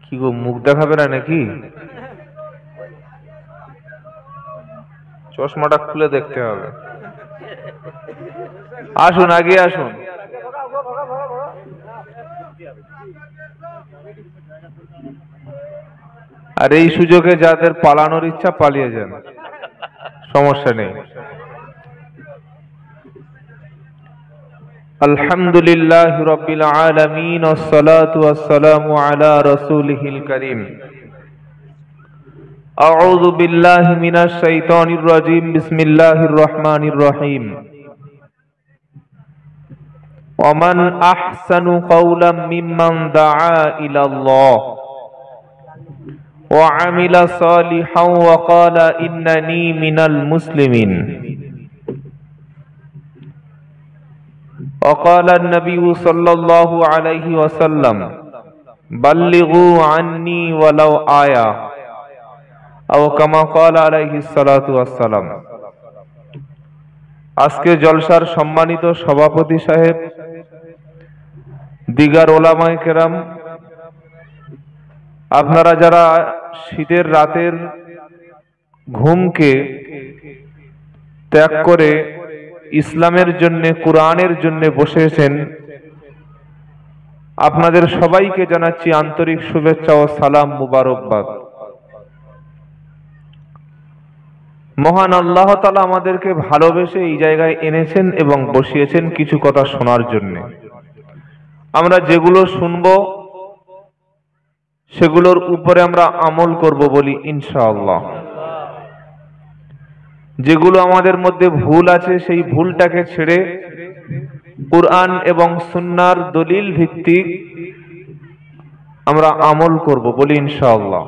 কি গো, মুখ দেখাবে না নাকি? চশমাটা খুলে দেখতে হবে। আসুন, আগে আসুন। আর এই সুযোগে যাদের পালানোর ইচ্ছা পালিয়ে যান, সমস্যা নেই। আলহামদুলিল্লাহ রাব্বিল আলামিন ওয়াসসালাতু ওয়াসসালামু আলা রাসূলিহিল কারীম। আউযু বিল্লাহি মিনাশ শাইতানির রাজীম। বিসমিল্লাহির রহমানির রহিম। ওয়ামান আহসানু কাওলাম মিম্মান দাআ ইলাল্লাহ ওয়া আমিলা সালিহান ওয়া ক্বালা ইন্নানী মিনাল মুসলিমিন। وقال النبي صلى الله عليه وسلم بلغوا عني ولو آية أو كما قال عليه الصلاة والسلام। আজকে জলসার সম্মানিত সভাপতি সাহেব, দিগার ওলামায়ে কেরাম, আপনারা যারা শীতের রাতের ঘুমকে ত্যাগ করে ইসলামের জন্য, কুরআনের জন্য বসেছেন, আপনাদের সবাইকে জানাচ্ছি আন্তরিক শুভেচ্ছা ও সালাম, মুবারকবাদ। মহান আল্লাহ তাআলা আমাদেরকে ভালোবেসে এই জায়গায় এনেছেন এবং বসিয়েছেন কিছু কথা শোনার জন্য। আমরা যেগুলো শুনবো সেগুলোর উপরে আমরা আমল করব বলি ইনশাআল্লাহ। যেগুলো আমাদের মধ্যে ভুল আছে সেই ভুলটাকে ছেড়ে কুরআন এবং সুন্নাহর দলিল ভিত্তিক আমরা আমল করব বলি ইনশাআল্লাহ।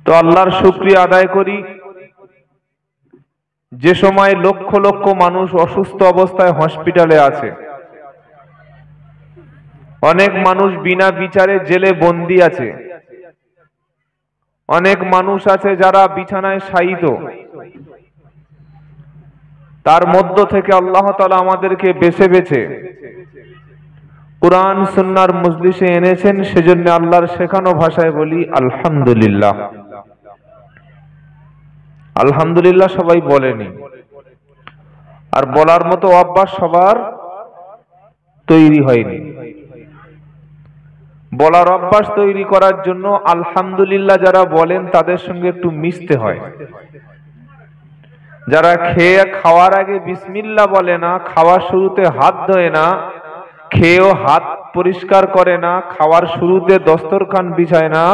তো আল্লাহর শুকরিয়া আদায় করি, যে সময় লক্ষ লক্ষ মানুষ অসুস্থ অবস্থায় হসপিটালে আছে, অনেক মানুষ বিনা বিচারে জেলে বন্দী আছে, অনেক মানুষ আছে যারা বিছানায় শায়িত, তার মধ্য থেকে আল্লাহ তাআলা আমাদেরকে বেছে বেছে কুরআন সুন্নাহর মজলিসে এনেছেন। সেজন্য আল্লাহর শেখানো ভাষায় বলি আলহামদুলিল্লাহ। আলহামদুলিল্লাহ সবাই বলেনি, আর বলার মতো অভ্যাস সবার তৈরি হয়নি। বলার অভ্যাস তৈরি করার জন্য আলহামদুলিল্লাহ যারা বলেন তাদের সঙ্গে একটু মিশতে হয়। যারা খাওয়ার আগে বিসমিল্লাহ বলে না, খাওয়ার শুরুতে হাত ধোয় না, খেয়েও হাত পরিষ্কার করে না, খাওয়ার শুরুতে দস্তরখান বিছায় না,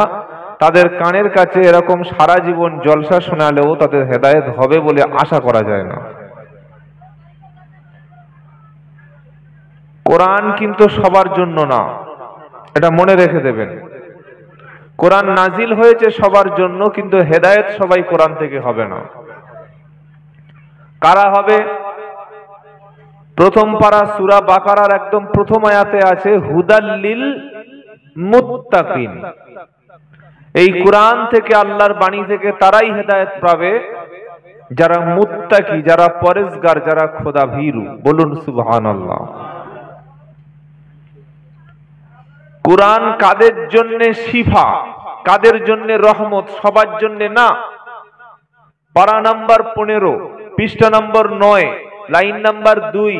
তাদের কানের কাছে এরকম সারা জীবন জলসা শোনালেও তাদের হেদায়েত হবে বলে আশা করা যায় না। কোরআন কিন্তু সবার জন্য না, এটা মনে রেখে দেবেন। কোরআন নাজিল হয়েছে সবার জন্য, কিন্তু হেদায়েত সবাই কোরআন থেকে হবে না। কারা হবে? প্রথম পারা সূরা বাকারার একদম প্রথম আয়াতে আছে হুদাল্লিল মুত্তাকিন। এই কোরআন থেকে, আল্লাহর বাণী থেকে তারাই হেদায়েত পাবে যারা মুত্তাকি, যারা পরেজগার, যারা খোদা ভীরু। বলুন সুবহানাল্লাহ। কোরআন কাদের জন্য শিফা, কাদের জন্য রহমত? সবার জন্য না। পারা নাম্বার 15, পৃষ্ঠা নম্বর 9, লাইন নাম্বার 2,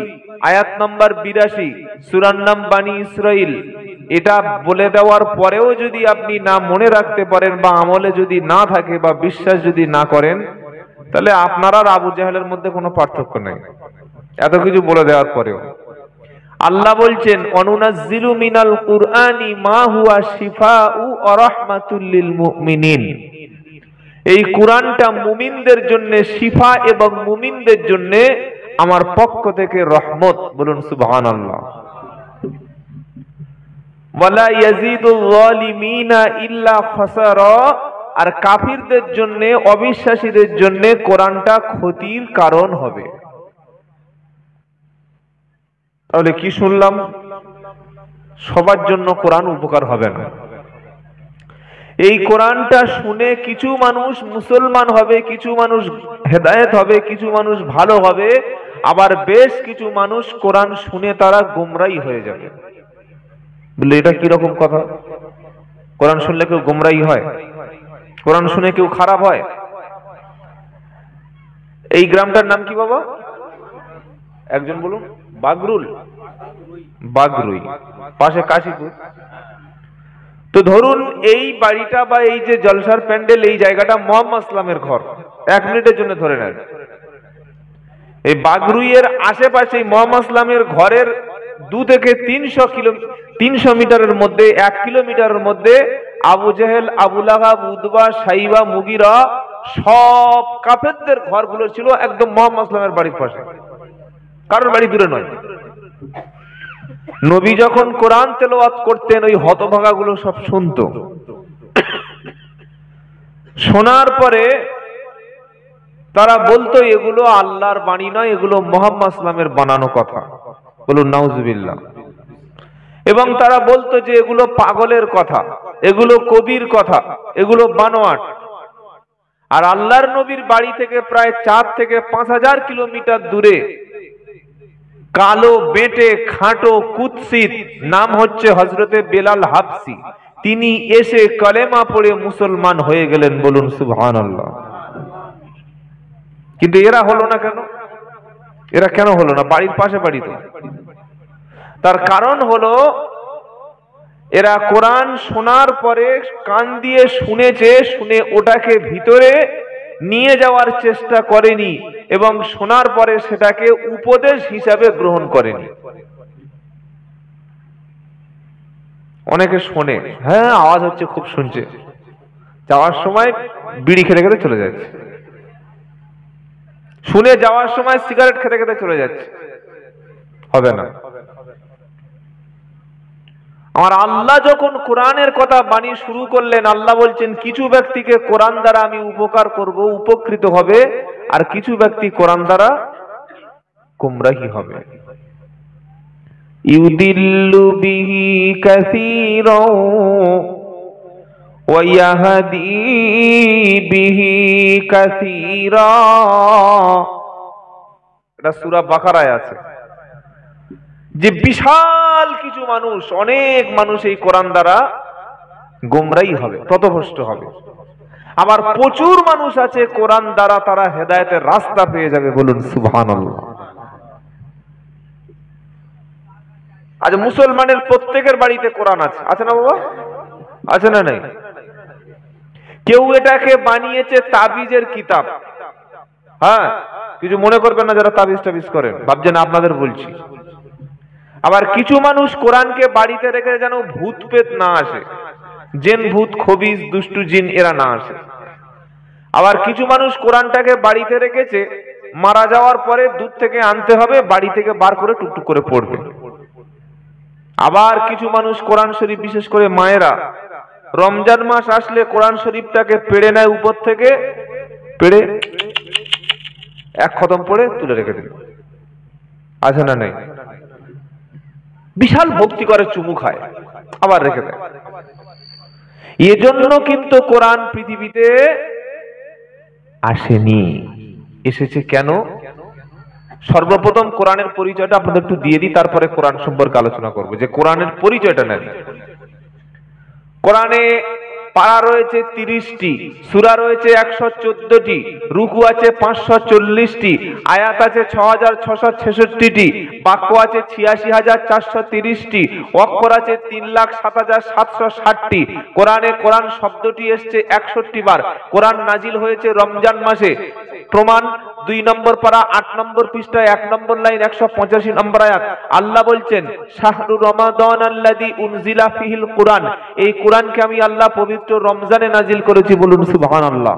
আয়াত নাম্বার 82, সূরার নাম বানী ইসরাইল। এটা বলে দেওয়ার পরেও যদি আপনি না মনে রাখতে পারেন, বা আমলে যদি না থাকে, বা বিশ্বাস যদি না করেন, তাহলে আপনার আর আবু জাহেলের মধ্যে কোনো পার্থক্য নেই। এত কিছু বলে দেওয়ার পরেও আল্লাহ বলছেন অনুনাজ্জিলু মিনাল কুরআনি মা হুয়া শিফাউ ওয়া রাহমাতুল লিল মুমিনিন। এই কুরআনটা মুমিনদের জন্য শিফা এবং মুমিনদের জন্য আমার পক্ষ থেকে রহমত। বলুন সুবহানাল্লাহ। ওয়ালা ইয়াজিদুল যালিমিনা ইল্লা খাসারা। আর কাফিরদের জন্য, অবিশ্বাসীদের জন্য কোরআনটা ক্ষতির কারণ হবে। তাহলে কি শুনলাম? সবার জন্য কোরআন উপকার হবে না। এই কোরআনটা শুনে কিছু মানুষ মুসলমান হবে, কিছু মানুষ হেদায়েত হবে, কিছু মানুষ ভালো হবে, আবার বেশ কিছু মানুষ কোরআন শুনে তারা গোমরাই হয়ে যাবে। বলে এটা কিরকম কথা? কোরআন শুনলে কেউ গোমরাই হয়? কোরআন শুনে কেউ খারাপ হয়? এই গ্রামটার নাম কি বাবা? একজন বলুন। বাগরুল, বাগরুই, পাশে কাশীপুর। তো ধরুন এই বাড়িটা বা এই যে জলসার প্যান্ডেল, এই জায়গাটা মোহাম্মদ ইসলামের ঘর, 1 মিনিটের জন্য ধরে নেন। এই বাগরুইয়ের আশেপাশে মোহাম্মদ ইসলামের ঘরের 2 থেকে 300 মিটারের মধ্যে, 1 কিলোমিটারের মধ্যে আবু জেহেল, আবু লাহাব, উতবা, সাইবা, মুগিরা সব কাফেরদের ঘরগুলো ছিল একদম মোহাম্মদ ইসলামের বাড়ির পাশে, কারোর বাড়ি দূরে নয়। নবী যখন কোরআন তেলাওয়াত করতেন ওই হতভাগাগুলো সব শুনতো। শোনার পরে তারা বলতো এগুলো আল্লাহর বাণী নয়, এগুলো মুহাম্মদ ইসলামের বানানো কথা। বলুন নাউজুবিল্লাহ। এবং তারা বলতো যে এগুলো পাগলের কথা, এগুলো কবির কথা, এগুলো বানোয়াট। আর আল্লাহর নবীর বাড়ি থেকে প্রায় 4 থেকে 5,000 কিলোমিটার দূরে কালো বেটে খাটো কুৎসিত নাম হচ্ছে হযরতে বেলাল হাবসি, তিনি এসে কালেমা পড়ে মুসলমান হয়ে গেলেন। বলুন সুবহানাল্লাহ। কিন্তু এরা হলো না কেন? এরা কেন হলো না? বাড়ির পাশে বাড়ি তো। তার কারণ হলো এরা কোরআন শোনার পরে কান দিয়ে শুনেছে, শুনে ওটাকে ভিতরে নিয়ে যাওয়ার চেষ্টা করেনি এবং শোনার পরে সেটাকে উপদেশ হিসাবে গ্রহণ করেনি। অনেকে শোনে, হ্যাঁ আওয়াজ হচ্ছে, খুব শুনছে, যাওয়ার সময় বিড়ি খেতে খেতে চলে যাচ্ছে, শুনে যাওয়ার সময় সিগারেট খেতে খেতে চলে যাচ্ছে। হবে না। আমার আল্লাহ যখন কোরআনের কথা বাণী শুরু করলেন, আল্লাহ বলছেন কিছু ব্যক্তিকে কোরআন দ্বারা আমি উপকার করব, উপকৃত হবে, আর কিছু ব্যক্তি কোরআন দ্বারা গুমরাহী হবে। ইউদিল্লু বিহি কাসীরা ওয়া ইয়াহদি বিহি কাসীরা। এটা সূরা বাকারায় আছে যে বিশাল কিছু মানুষ, অনেক মানুষ এই কোরআন দ্বারা গোমরাহী হবে, পথভ্রষ্ট হবে। আবার প্রচুর মানুষ আছে কোরআন দ্বারা তারা হেদায়েতের রাস্তা পেয়ে যাবে। বলুন সুবহানাল্লাহ। আজ মুসলমানের প্রত্যেকের বাড়িতে কোরআন আছে, আছে না বাবা? আছে না নাই? কেউ এটাকে বানিয়েছে তাবিজের কিতাব। হ্যাঁ, কিছু মনে করবেন না যারা তাবিজ টাবিজ করেন, ভাবছেন আপনাদের বলছি। আবার কিছু মানুষ কোরআনকে বাড়িতে রেখে যেন ভূত পেত না আসে, জিন ভূত খবিস দুষ্টু জিন এরা না আসে। আবার কিছু মানুষ কোরআনটাকে বাড়িতে রেখেছে, মারা যাওয়ার পরে দূর থেকে আনতে হবে, বাড়ি থেকে বার করে টুকটুক করে পড়বে। আবার কিছু মানুষ কোরআন শরীফ, বিশেষ করে মায়েরা, রমজান মাস আসলে কোরআন শরীফটাকে পেড়ে নেয়, উপর থেকে পেড়ে 1 খতম পড়ে তুলে রেখে দিল। আছে না নাই? বিশাল ভক্তি করে, চুমু খায়, আবার রেখে দেয়। এজন্য কিন্তু কোরআন পৃথিবীতে আসেনি। এসেছে কেন? সর্বপ্রথম কোরআনের পরিচয়টা আপনাদের একটু দিয়ে দিই, তারপরে কোরআন সম্পর্কে আলোচনা করব, যে কোরআনের পরিচয়টা নেন। কোরআনে পারা রয়েছে 30টি, সূরা রয়েছে 114টি, রুকু আছে 540টি, আয়াত আছে 6666টি, বাক্য আছে 86430টি, অক্ষর আছে 3,07,760টি। কোরআনে কোরআন শব্দটি এসেছে 61 বার। কোরআন নাজিল হয়েছে রমজান মাসে। প্রমাণ 2 নম্বর পারা 8 নম্বর পৃষ্ঠায় 1 নম্বর লাইন 185 নম্বর আয়াত। আল্লাহ বলছেন শাহরু রমাদান আল্লাযী উনজিলা ফিহিল কুরআন, এই কোরআনকে আমি আল্লাহ পবিত্র রমজানে নাজিল করেছি। বলুন সুবহানাল্লাহ।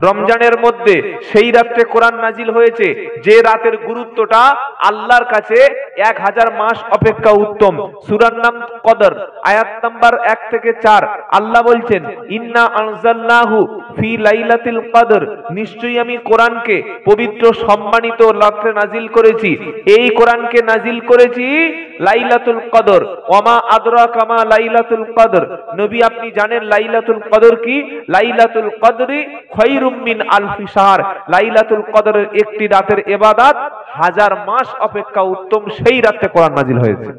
রমজানের মধ্যে সেই রাত্রে কোরআন নাজিল হয়েছে, যে রাতের গুরুত্বটা আল্লাহর কাছে 1000 মাস অপেক্ষা উত্তম। সূরার নাম কদর, আয়াত নাম্বার 1 থেকে 4। আল্লাহ বলছেন, ইন্না আনজালনাহু ফি লাইলাতিল কদর, নিশ্চয়ই আমি কোরআনকে পবিত্র সম্মানিত রাত্রে নাজিল করেছি। এই কোরআনকে নাজিল করেছি লাইলাতুল কদর। ওমা আদরাকা মা লাইলাতুল কদর, নবী আপনি জানেন লাইলাতুল কদর কি? লাইলাতুল কদরি খায়রুম মিন আলফি শাহর, লাইলাতুল কদরের একটি রাতের ইবাদত 1000 মাস অপেক্ষা উত্তম। সেই রাতে কোরআন নাজিল হয়েছে।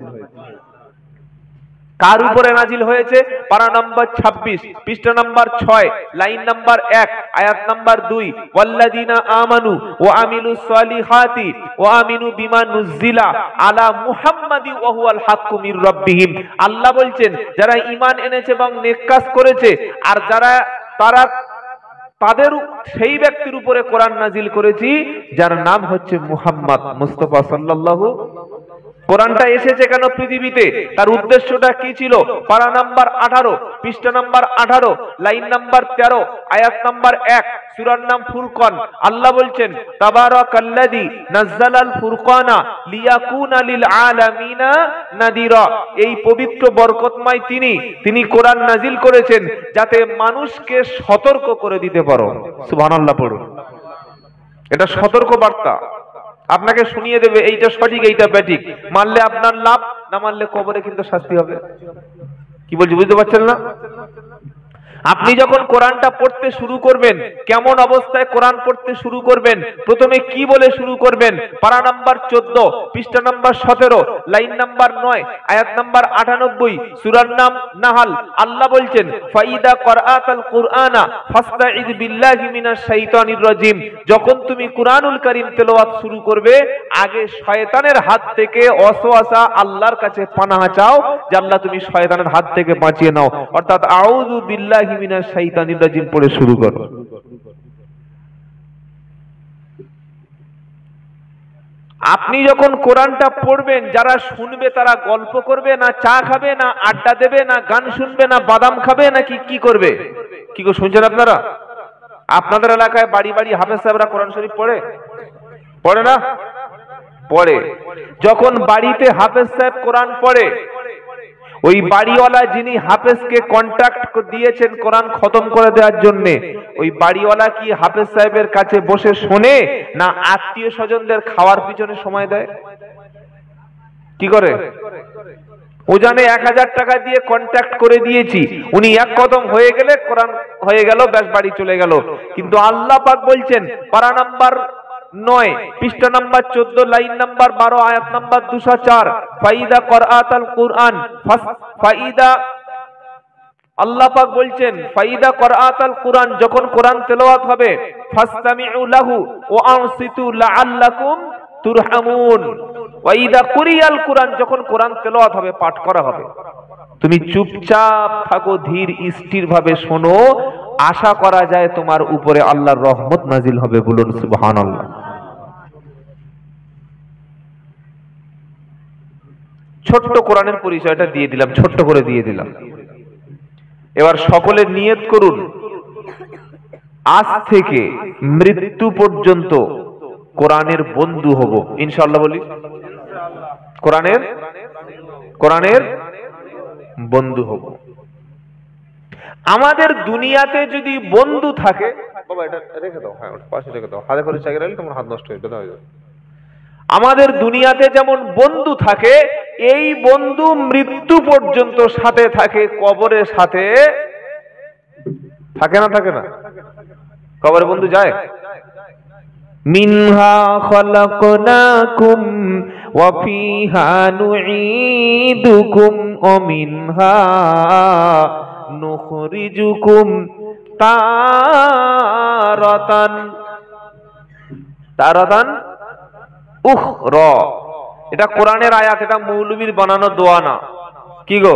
কার উপরে নাজিল হয়েছে? পারা নাম্বার 26, পৃষ্ঠা নাম্বার 6, লাইন নাম্বার 1, আয়াত নাম্বার 2। ওয়াল্লাযিনা আমানু ওয়া আমিলুস সলিহাতি ওয়া আমিনু বিমা নুজিলা আলা মুহাম্মাদি ওয়া হুয়াল হাক্কু মির রাব্বিহিম। আল্লাহ বলছেন, যারা ঈমান এনেছে এবং নেক কাজ করেছে, আর যারা তাদের সেই ব্যক্তির উপরে কোরআন নাজিল করেছি যার নাম হচ্ছে মুহাম্মদ মুস্তাফা সাল্লাল্লাহু। কোরআনটা এসেছে কেন পৃথিবীতে? তার উদ্দেশ্যটা কি ছিল? পারা নাম্বার 18, পৃষ্ঠা নাম্বার 18, লাইন নাম্বার 13, আয়াত নাম্বার 1, সূরার নাম ফুরকান। আল্লাহ বলছেন, তাবারাকাল্লাযী নাযালাল ফুরকানা লিয়াকুনা লিল আলামিনা নাদিরা। এই পবিত্র বরকতময় তিনি কোরআন নাজিল করেছেন যাতে মানুষকে সতর্ক করে দিতে পারো। সুবহানাল্লাহ পড়ুন। এটা সতর্ক বার্তা, আপনাকে শুনিয়ে দেবে এইটা সঠিক এইটা ব্যাঠিক। মানলে আপনার লাভ, না মানলে কবরে কিন্তু শাস্তি হবে। কি বলছি বুঝতে পারছেন না? আপনি যখন কোরআনটা পড়তে শুরু করবেন, কেমন অবস্থায় কোরআন পড়তে শুরু করবেন? প্রথমে কি বলে শুরু করবেন? পারা নাম্বার 14, পৃষ্ঠা নাম্বার 17, লাইন নাম্বার 9, আয়াত নাম্বার 98, সূরার নাম নাহাল। আল্লাহ বলছেন, ফাইদা করাআতাল কুরআনা ফাস্তাইদ বিল্লাহি মিনাশ শাইতানির রাজিম। যখন তুমি কুরআনুল কারীম তেলাওয়াত শুরু করবে, আগে শয়তানের হাত থেকে ওয়াসওয়াসা আল্লাহর কাছে পানাহ চাও, যে আল্লাহ তুমি শয়তানের হাত থেকে বাঁচিয়ে নাও। অর্থাৎ আউযু বিল্লাহি মিনাশ শাইতানির রাজিম পড়ে শুরু করো। আপনি যখন কোরআনটা পড়বেন, যারা শুনবে তারা গল্প করবে, না চা খাবে, না আড্ডা দেবে, না গান শুনবে, না বাদাম খাবে, নাকি কি করবে? কি গো শুনছেন আপনারা? আপনাদের এলাকায় বাড়ি বাড়ি হাফেজ সাহেবরা কোরআন শরীফ পড়ে না? পড়ে। যখন বাড়িতে হাফেজ সাহেব কোরআন পড়ে, ওই বাড়িওয়ালা যিনি হাফেজকে কন্ট্রাক্ট দিয়েছেন কোরআন খতম করে দেওয়ার জন্য, ওই বাড়িওয়ালা কি হাফেজ সাহেবের কাছে বসে শোনে, না আত্মীয় স্বজনদের খাওয়ার পিছনে সময় দেয়? কি করে? ও জানে 1000 টাকা দিয়ে কন্ট্রাক্ট করে দিয়েছি, উনি এক কদম হয়ে গেলে কোরআন হয়ে গেল, ব্যাস বাড়ি চলে গেল। কিন্তু আল্লাহ পাক বলছেন, পারা নাম্বার 9, পৃষ্ঠা নাম্বার 14, লাইন নাম্বার 12, আয়াত নাম্বার 204, ফাইদা করাআতাল কুরআন ফাইদা, আল্লাহ পাক বলছেন, ফাইদা করাআতাল কুরআন, যখন কোরআন তেলাওয়াত হবে, ফাসতামিউ লাহু ওয়া আনসিতু লাআল্লাকুম তুরহামুন। ওয়াইদা কুরিয়াল কুরআন, যখন কোরআন তেলাওয়াত হবে, পাঠ করা হবে, তুমি চুপচাপ থাকো, ধীর স্থির ভাবে শোনো, আশা করা যায় তোমার উপরে আল্লাহর রহমত নাজিল হবে। বলুন সুবহানাল্লাহ। ছোট্ট কোরআনের পরিচয়টা দিয়ে দিলাম, ছোট্ট করে দিয়ে দিলাম। এবার সকলে নিয়ত করুন, আজ থেকে মৃত্যু পর্যন্ত কোরআনের বন্ধু হব ইনশাআল্লাহ। বলি কোরআনের বন্ধু হব। আমাদের দুনিয়াতে যদি বন্ধু থাকে, বাবা এটা রেখে দাও, হ্যাঁ পাশে রেখে দাও, হাতে করে চাগিয়ে রাখলে তোমার হাত নষ্ট হয়ে যাবে। আমাদের দুনিয়াতে যেমন বন্ধু থাকে, এই বন্ধু মৃত্যু পর্যন্ত সাথে থাকে, কবরের সাথে থাকে না? কবরে বন্ধু যায়? মিনহা খালাকনাকুম ওয়া ফিহা নুঈদুকুম ওয়া মিনহা নুখরিজুকুম তারাতান উখরা। এটা কোরআনের আয়াত, এটা মৌলবীর বানানো দোয়া না। কি গো?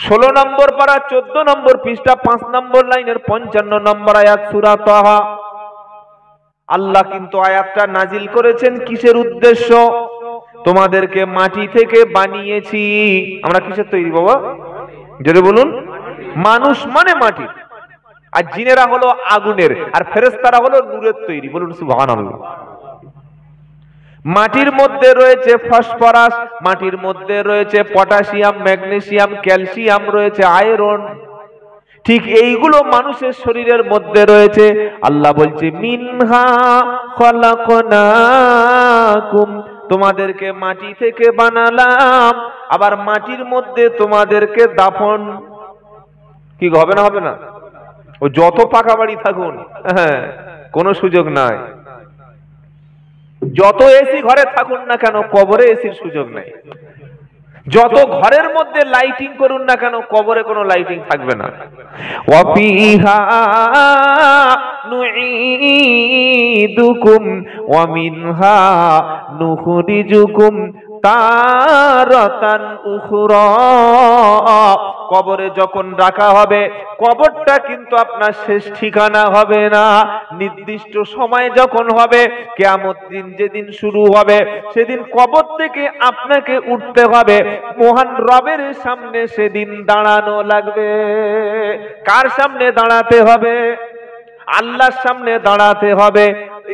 16 নম্বর পারা 14 নম্বর পৃষ্ঠা 5 নম্বর লাইনের 55 নম্বর আয়াত, সূরা তাহা। আল্লাহ কিন্তু আয়াতটা নাজিল করেছেন কিসের উদ্দেশ্য? তোমাদেরকে মাটি থেকে বানিয়েছি। আমরা কিসের তৈরি বাবা? জোরে বলুন। মানুষ মানে মাটি। আর জিনেরা হলো আগুনের, আর ফেরেশতারা হলো নূরের তৈরি। বলুন সুবহানাল্লাহ। মাটির মধ্যে রয়েছে ফসফরাস, মাটির মধ্যে রয়েছে পটাশিয়াম, ম্যাগনেসিয়াম, ক্যালসিয়াম, রয়েছে আয়রন। ঠিক এইগুলো মানুষের শরীরের মধ্যে রয়েছে। আল্লাহ বলছে মিনহা খলাকনাকুম, তোমাদেরকে মাটি থেকে বানালাম, আবার মাটির মধ্যে তোমাদেরকে দাফন। কি হবে না? হবে না? ও যত পাকা বাড়ি থাকুন, হ্যাঁ, কোনো সুযোগ নাই। যত এসি ঘরে থাকুন না কেন, কবরে এসির সুযোগ নেই। যত ঘরের মধ্যে লাইটিং করুন না কেন, কবরে কোনো লাইটিং থাকবে না। ওয়াফিহা নুঈদুকুম ওয়া মিনহা নুখরিজুকুম তারাতান উখরা। কবরে যখন রাখা হবে, কবরটা কিন্তু আপনার শেষ ঠিকানা হবে না। নির্দিষ্ট সময় যখন হবে, কিয়ামত দিন যেদিন শুরু হবে, সেদিন কবর থেকে আপনাকে উঠতে হবে, মহান রবের সামনে সেদিন দাঁড়ানো লাগবে। কার সামনে দাঁড়াতে হবে? আল্লাহর সামনে দাঁড়াতে হবে।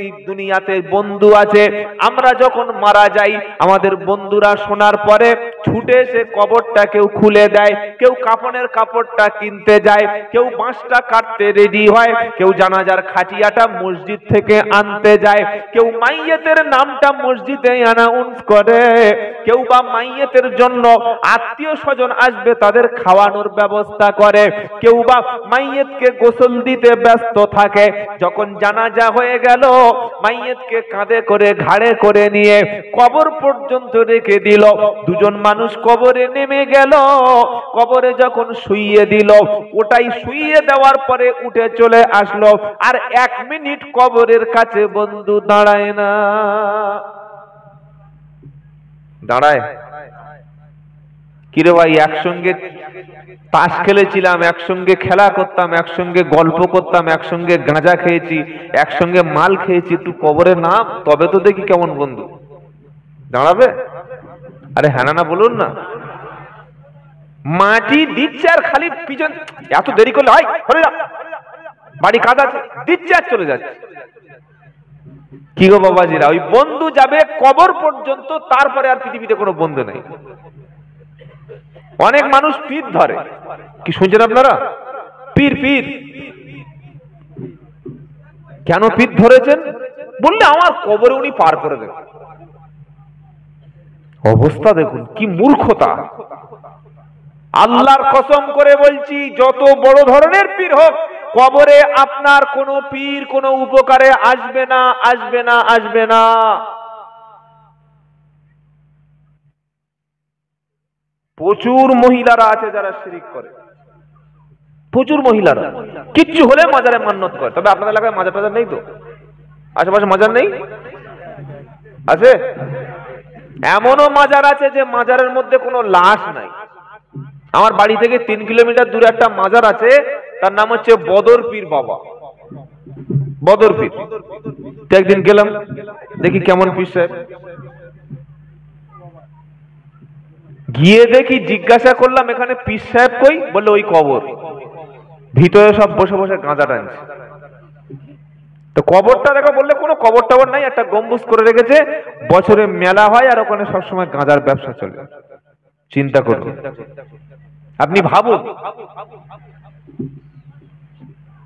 এই দুনিয়াতে বন্ধু আছে, আমরা যখন মারা যাই, আমাদের বন্ধুরা শোনার পরে ছুটে এসে কবরটা কেউ খুলে দেয়, কেউ কাফনের কাপড়টা কিনতে যায়, কেউ বাঁশটা কাটতে রেডি হয়, কেউ জানাজার খাটিয়াটা মসজিদ থেকে আনতে যায়, কেউ মাইয়েতের নামটা মসজিদে অ্যানাউন্স করে, কেউ বা মাইয়েতের জন্য আত্মীয় স্বজন আসবে তাদের খাওয়ানোর ব্যবস্থা করে, কেউ বা মাইয়েতকে গোসল দিতে ব্যস্ত থাকে। যখন জানাজা হয়ে গেল, মাইয়েতকে কাঁধে করে ঘাড়ে করে নিয়ে কবর পর্যন্ত রেখে দিল। দুজন মানুষ কবরে নেমে গেল, কবরে যখন শুইয়ে দিল, ওটাই শুইয়ে দেওয়ার পরে উঠে চলে আসলো, আর 1 মিনিট কবরের কাছে বন্ধু দাঁড়ায় না। দাঁড়ায়? কিরে ভাই, একসঙ্গে তাস খেলেছিলাম, একসঙ্গে খেলা করতাম, একসঙ্গে গল্প করতাম, একসঙ্গে গাঁজা খেয়েছি, একসঙ্গে মাল খেয়েছি, একটু কবরে নাম, তবে তো দেখি কেমন বন্ধু। দাঁড়াবে? আরে হ্যাঁ না বলুন না। মাটি দিচ্ছে আর খালি পিছন, এত দেরি করলে হয়, বাড়ি কাদা দিচ্ছে আর চলে যাচ্ছে। কি গো বাবাজিরা, ওই বন্ধু যাবে কবর পর্যন্ত, তারপরে আর পৃথিবীতে কোনো বন্ধু নেই। অনেক মানুষ পীর ধরে, কি শুনছেন আপনারা? পীর পীর কেন পীর ধরেছেন? বললে আমার কবরে উনি পার করে দেবেন। অবস্থা দেখুন, কি মূর্খতা। আল্লাহর কসম করে বলছি, যত বড় ধরনের পীর হোক, কবরে আপনার কোনো পীর কোনো উপকারে আসবে না, আসবে না, আসবে না। প্রচুর মহিলারা আছে যারা শিরিক করে, প্রচুর মহিলারা কিচ্ছু হলে মাজারে মান্নত করে। তবে আপনাদের এলাকায় মাজার টাজার নেই তো? আশেপাশে মাজার নেই? আছে? এমনও মাজার আছে যে মাজারের মধ্যে কোনো লাশ নাই। আমার বাড়ি থেকে 3 কিলোমিটার দূরে একটা মাজার আছে, তার নাম হচ্ছে বদর পীর বাবা। বদর পীর। একদিন গেলাম, দেখি কেমন পীর সাহেব। গিয়ে দেখি, জিজ্ঞাসা করলাম এখানে পীর সাহেব কই? বললে ওই কবর, ভিতরে সব বসে বসে গাঁজা টানছে। তো কবরটা দেখো, বললে কোনো কবর টবর নাই, একটা গম্বুজ করে রেখেছে, বছরে মেলা হয় আর ওখানে সবসময় গাঁজার ব্যবসা চলে। চিন্তা করুন, আপনি ভাবুন।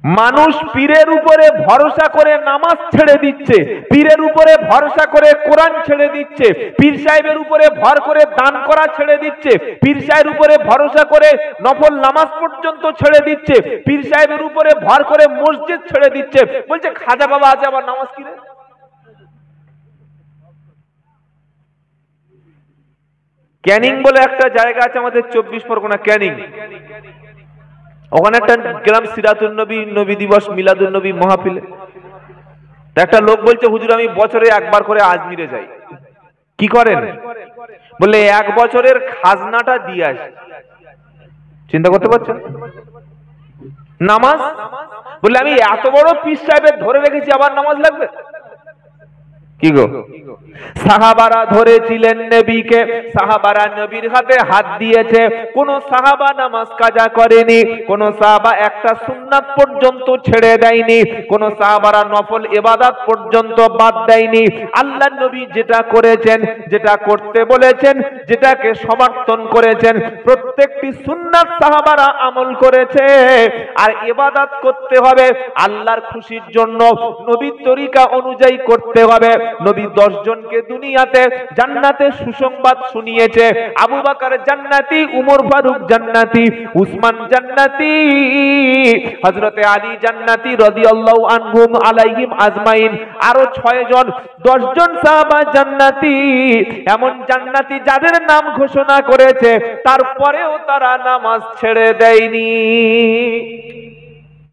মানুষ পীরের উপরে ভরসা করে নামাজ ছেড়ে দিচ্ছে, পীরের উপরে ভরসা করে কোরআন ছেড়ে দিচ্ছে, পীর সাহেবের উপরে ভর করে দান করা ছেড়ে দিচ্ছে, পীর সাহেবের উপরে ভরসা করে নফল নামাজ পর্যন্ত ছেড়ে দিচ্ছে, পীর সাহেবের উপরে ভর করে মসজিদ ছেড়ে দিচ্ছে। বলছে খাজা বাবা আছে, আবার নামাজ কি রে? ক্যানিং বলে একটা জায়গা আছে আমাদের 24 পরগনা, ক্যানিং। ওখানে একটা গ্রাম, সিরাতুন নবী, নবী দিবস, মিলাদুন নবী মাহফিলে একটা লোক বলছে, হুজুর আমি বছরে একবার করে আজমিরে যাই। কি করেন? বলে 1 বছরের খাজনাটা দিয়ে আসি। চিন্তা করতে পারছেন? নামাজ? বলে আমি এত বড় পীর সাহেবের ধরে রেখেছি, আবার নামাজ লাগবে? কি গো? সাহাবারা ধরেছিলেন নবীকে, সাহাবারা নবীর হাতে হাত দিয়েছে। কোন সাহাবা নামাজ কাজা করেনি, কোন সাহাবা একটা সুন্নাত পর্যন্ত ছেড়ে দেয়নি, কোন সাহাবারা নফল ইবাদত পর্যন্ত বাদ দেয়নি। আল্লাহর নবী যেটা করেছেন, যেটা করতে বলেছেন, যেটাকে সমর্থন করেছেন, প্রত্যেকটি সুন্নাত সাহাবারা আমল করেছে। আর ইবাদত করতে হবে আল্লাহর খুশির জন্য, নবীর তরিকা অনুযায়ী করতে হবে। নবী 10 জনকে দুনিয়াতে জান্নাতে সুসংবাদ শুনিয়েছে। আবু বকর জান্নাতি, উমর ফারুক জান্নাতি, উসমান জান্নাতি, হযরতে আলী জান্নাতি রাদিয়াল্লাহু আনহুম আলাইহিম আজমাইন। আরো 6 জন, 10 জন সাহাবা জান্নাতি, এমন জান্নাতি যাদের নাম ঘোষণা করেছে, তারপরেও তারা নামাজ ছেড়ে দেয়নি।